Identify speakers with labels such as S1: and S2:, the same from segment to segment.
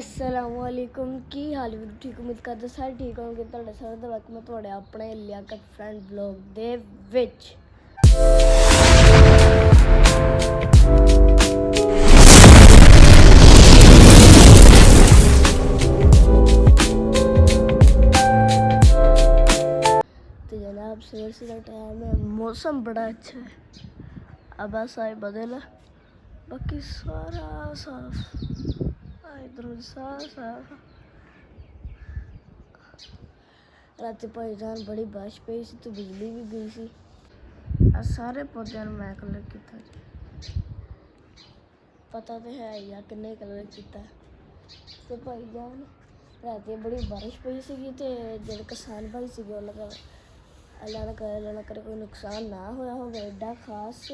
S1: असलामुअलैकुम की हाल है ठीक उम्मीद करदा सारे ठीक होंगे ਤੁਹਾਡੇ ਸਾਰੇ ਦਾ ਵਕਤ ਮੈਂ ਤੁਹਾਡੇ ਆਪਣੇ ਲਿਆਕਤ ਫਰੈਂਡ ਵਲੌਗ ਦੇ ਵਿੱਚ तो जनाब सुबह से टाइम है मौसम बड़ा अच्छा है अब आए बदल बाकी सारा साफ इधर साफ रात भाईजान बड़ी बारिश पई सी तो बिजली भी गई सी सारे पौधों मैं कलर किया पता तो है या किन्ने कलर किया तो भाईजान रात बड़ी बारिश पई सी तो जो किसान भाई से अल्लाह ना करे कोई नुकसान ना होया हो एडा खास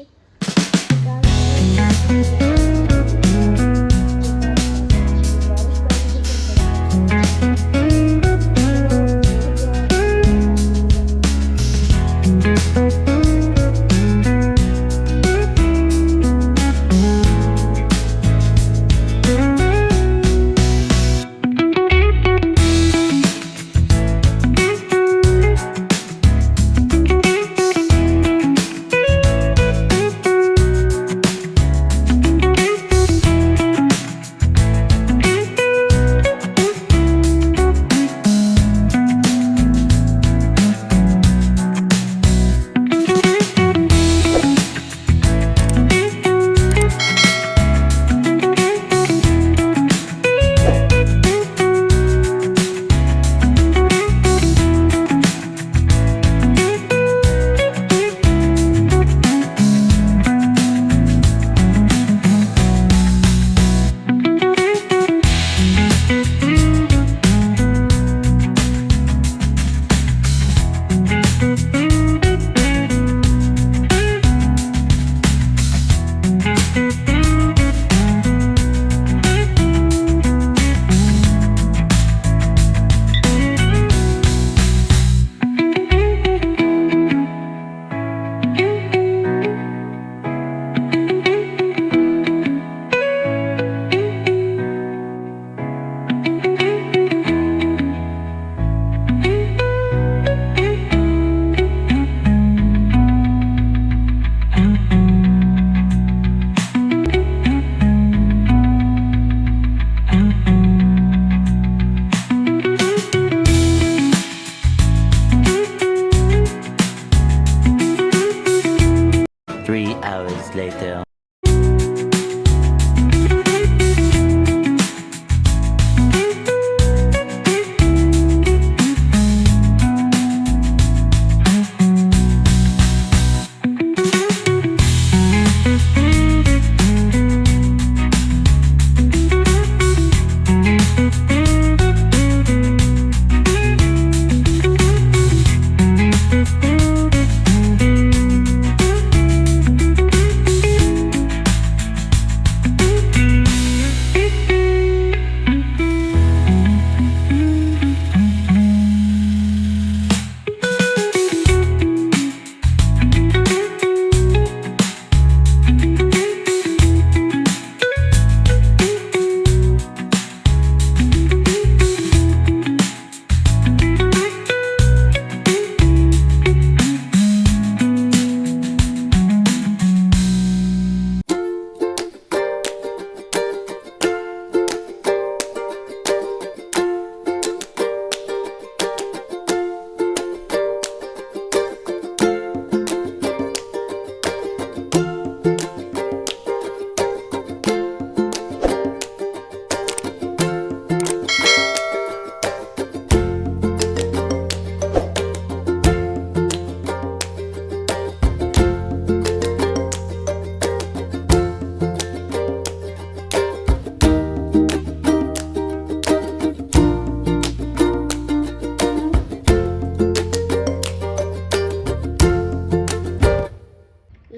S2: Later.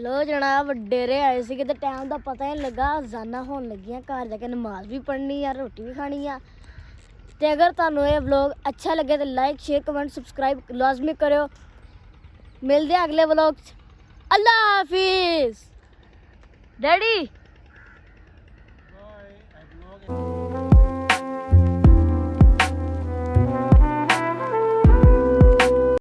S1: लो जनाब डेरे आए थे तो टाइम का पता ही नहीं लगा अजाना होने लगियां घर जाके नमाज भी पढ़नी है रोटी भी खानी है तो अगर तुहानू ये व्लॉग अच्छा लगे तो लाइक शेयर कमेंट सबसक्राइब लाजमी करो मिलते हैं अगले व्लॉग अल्लाह हाफिज डैडी।